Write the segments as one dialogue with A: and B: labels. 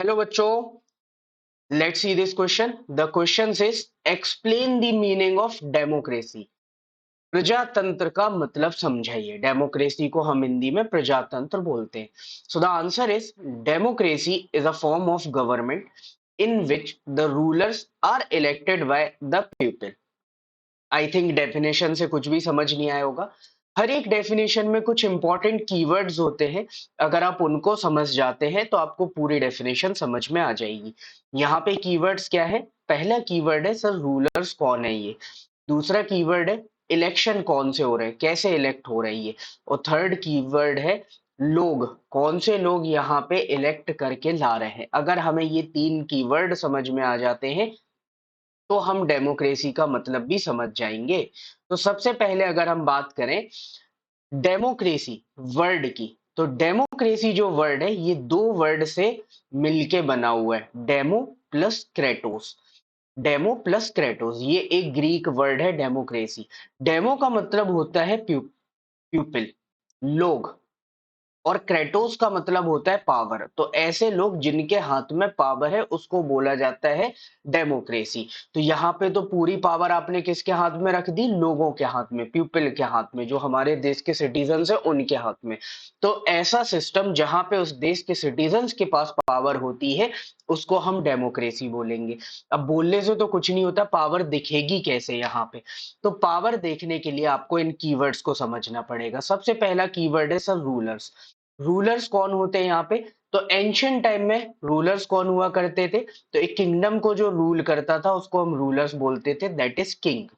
A: Hello बच्चों, let's see this question. The question is explain the meaning of democracy. प्रजातंत्र का मतलब समझाइए। डेमोक्रेसी को हम हिंदी में प्रजातंत्र बोलते हैं। So the answer is democracy is a form of government in which the rulers are elected by the people. I think definition से कुछ भी समझ नहीं आया होगा। हर एक डेफिनेशन में कुछ इंपॉर्टेंट कीवर्ड्स होते हैं। अगर आप उनको समझ जाते हैं तो आपको पूरी डेफिनेशन समझ में आ जाएगी। यहाँ पे कीवर्ड्स क्या है? पहला कीवर्ड है सर रूलर्स कौन है ये। दूसरा कीवर्ड है इलेक्शन कौन से हो रहे हैं, कैसे इलेक्ट हो रही है। और थर्ड कीवर्ड है लोग, कौन से लोग यहाँ पे इलेक्ट करके ला रहे हैं। अगर हमें ये तीन कीवर्ड समझ में आ जाते हैं तो हम डेमोक्रेसी का मतलब भी समझ जाएंगे। तो सबसे पहले अगर हम बात करें डेमोक्रेसी वर्ड की, तो डेमोक्रेसी जो वर्ड है ये दो वर्ड से मिलके बना हुआ है, demo plus Kratos. Demo plus Kratos ये एक ग्रीक वर्ड है डेमोक्रेसी। डेमो का मतलब होता है प्यूपिल, लोग, और क्रेटोस का मतलब होता है पावर। तो ऐसे लोग जिनके हाथ में पावर है उसको बोला जाता है डेमोक्रेसी। तो यहाँ पे तो पूरी पावर आपने किसके हाथ में रख दी? लोगों के हाथ में, पीपल के हाथ में, जो हमारे देश के सिटीजन्स है उनके हाथ में। तो ऐसा सिस्टम जहां पे उस देश के सिटीजन्स के पास पावर होती है उसको हम डेमोक्रेसी बोलेंगे। अब बोलने से तो कुछ नहीं होता, पावर दिखेगी कैसे यहाँ पे? तो पावर देखने के लिए आपको इन कीवर्ड्स को समझना पड़ेगा। सबसे पहला कीवर्ड है सर रूलर्स। रूलर्स कौन होते हैं यहाँ पे? तो एंशियंट टाइम में रूलर्स कौन हुआ करते थे? तो एक किंगडम को जो रूल करता था उसको हम रूलर्स बोलते थे, दैट इज किंग।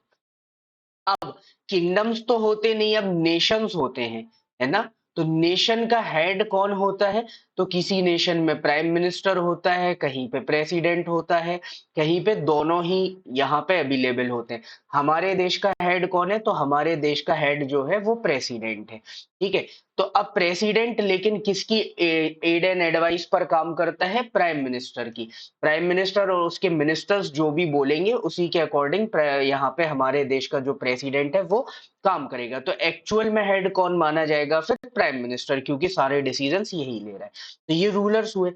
A: अब किंगडम्स तो होते नहीं, अब नेशंस होते हैं, है ना? तो नेशन का हेड कौन होता है? तो किसी नेशन में प्राइम मिनिस्टर होता है, कहीं पे प्रेसिडेंट होता है, कहीं पे दोनों ही यहाँ पे अवेलेबल होते हैं। हमारे देश का हेड कौन है? तो हमारे देश का हेड जो है वो प्रेसिडेंट है। ठीक है। तो अब प्रेसिडेंट लेकिन किसकी एड एंड एडवाइस पर काम करता है? प्राइम मिनिस्टर की। प्राइम मिनिस्टर और उसके मिनिस्टर्स जो भी बोलेंगे उसी के अकॉर्डिंग यहाँ पे हमारे देश का जो प्रेसिडेंट है वो काम करेगा। तो एक्चुअल में हेड कौन माना जाएगा फिर? प्राइम मिनिस्टर, क्योंकि सारे डिसीजंस यही ले रहा है। तो ये रूलर्स हुए।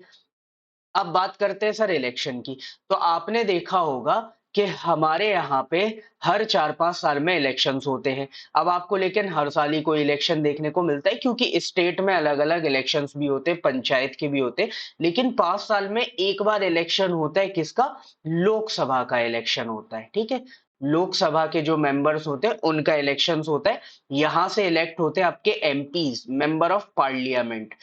A: अब बात करते हैं सर इलेक्शन की। तो आपने देखा होगा कि हमारे यहाँ पे हर 4-5 साल में इलेक्शंस होते हैं। अब आपको लेकिन हर साल ही कोई इलेक्शन देखने को मिलता है, क्योंकि स्टेट में अलग अलग इलेक्शंस भी होते हैं, पंचायत के भी होते हैं। लेकिन 5 साल में एक बार इलेक्शन होता है, किसका? लोकसभा का इलेक्शन होता है। ठीक है। लोकसभा के जो मेंबर्स होते हैं उनका इलेक्शन होता है। यहां से इलेक्ट होते हैं आपके एमपीज, मेंबर ऑफ पार्लियामेंट।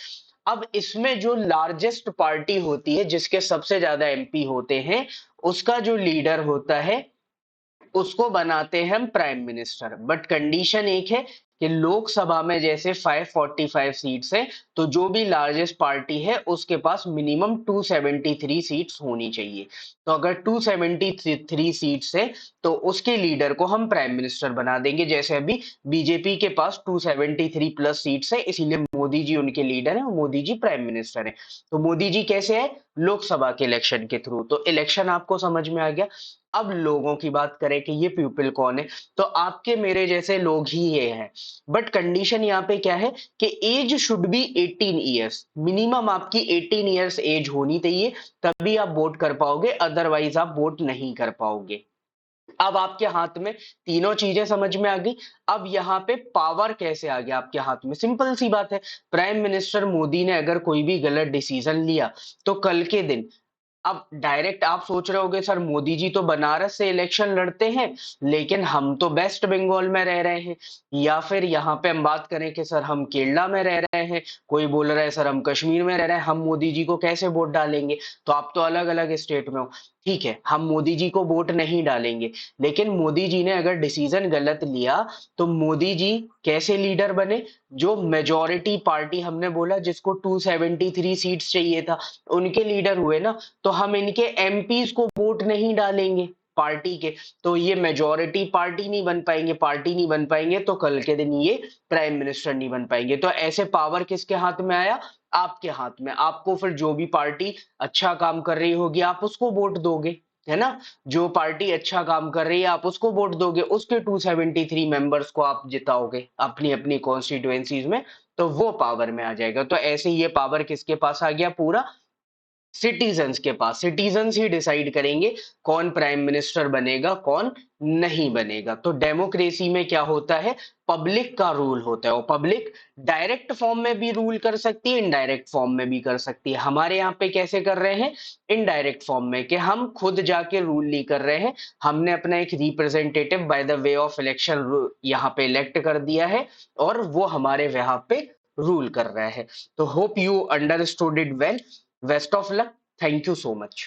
A: अब इसमें जो लार्जेस्ट पार्टी होती है, जिसके सबसे ज्यादा एमपी होते हैं, उसका जो लीडर होता है उसको बनाते हैं हम प्राइम मिनिस्टर। बट कंडीशन एक है कि लोकसभा में जैसे 545 सीट्स है, तो जो भी लार्जेस्ट पार्टी है उसके पास मिनिमम 273 सीट्स होनी चाहिए। तो अगर 273 सीट्स है तो उसके लीडर को हम प्राइम मिनिस्टर बना देंगे। जैसे अभी बीजेपी के पास 273 प्लस सीट्स है, इसीलिए मोदी जी उनके लीडर हैं और मोदी जी प्राइम मिनिस्टर हैं। तो मोदी जी कैसे है? लोकसभा के इलेक्शन के थ्रू। तो इलेक्शन आपको समझ में आ गया। अब लोगों की बात करें कि ये पीपल कौन है, तो आपके मेरे जैसे लोग ही ये हैं। बट कंडीशन यहाँ पे क्या है कि age should be 18 years, minimum आपकी 18 ईयर्स एज होनी चाहिए, तभी आप वोट कर पाओगे, अदरवाइज आप वोट नहीं कर पाओगे। अब आपके हाथ में तीनों चीजें समझ में आ गई। अब यहाँ पे पावर कैसे आ गया आपके हाथ में? सिंपल सी बात है। प्राइम मिनिस्टर मोदी ने अगर कोई भी गलत डिसीजन लिया तो कल के दिन, अब डायरेक्ट आप सोच रहे होगे सर मोदी जी तो बनारस से इलेक्शन लड़ते हैं, लेकिन हम तो वेस्ट बंगाल में रह रहे हैं। या फिर यहाँ पे हम बात करें कि सर हम केरला में रह रहे हैं, कोई बोल रहा है सर हम कश्मीर में रह रहे हैं, हम मोदी जी को कैसे वोट डालेंगे? तो आप तो अलग अलग स्टेट में हो। ठीक है, हम मोदी जी को वोट नहीं डालेंगे, लेकिन मोदी जी ने अगर डिसीजन गलत लिया तो मोदी जी कैसे लीडर बने? जो मेजोरिटी पार्टी हमने बोला जिसको 273 सीट्स चाहिए था, उनके लीडर हुए ना। तो हम इनके एमपीज को वोट नहीं डालेंगे पार्टी के, तो ये मेजोरिटी पार्टी नहीं बन पाएंगे, पार्टी नहीं बन पाएंगे, तो कल के दिन ये प्राइम मिनिस्टर नहीं बन पाएंगे। तो ऐसे पावर किसके हाथ में आया? आपके हाथ में। आपको फिर जो भी पार्टी अच्छा काम कर रही होगी आप उसको वोट दोगे, है ना? जो पार्टी अच्छा काम कर रही है आप उसको वोट दोगे, उसके 273 मेंबर्स को आप जिताओगे अपनी अपनी कॉन्स्टिट्यूएंसीज में, तो वो पावर में आ जाएगा। तो ऐसे ये पावर किसके पास आ गया? पूरा सिटीजन्स के पास। सिटीजन्स ही डिसाइड करेंगे कौन प्राइम मिनिस्टर बनेगा, कौन नहीं बनेगा। तो डेमोक्रेसी में क्या होता है, पब्लिक का रूल होता है, और पब्लिक डायरेक्ट फॉर्म में भी रूल कर सकती है, इनडायरेक्ट फॉर्म में भी कर सकती है। हमारे यहाँ पे कैसे कर रहे हैं, इनडायरेक्ट फॉर्म में, कि हम खुद जाके रूल नहीं कर रहे हैं, हमने अपना एक representative by the way of election यहाँ पे इलेक्ट कर दिया है, और वो हमारे यहाँ पे रूल कर रहा है। तो hope you understood it well. Best of luck. Thank you so much.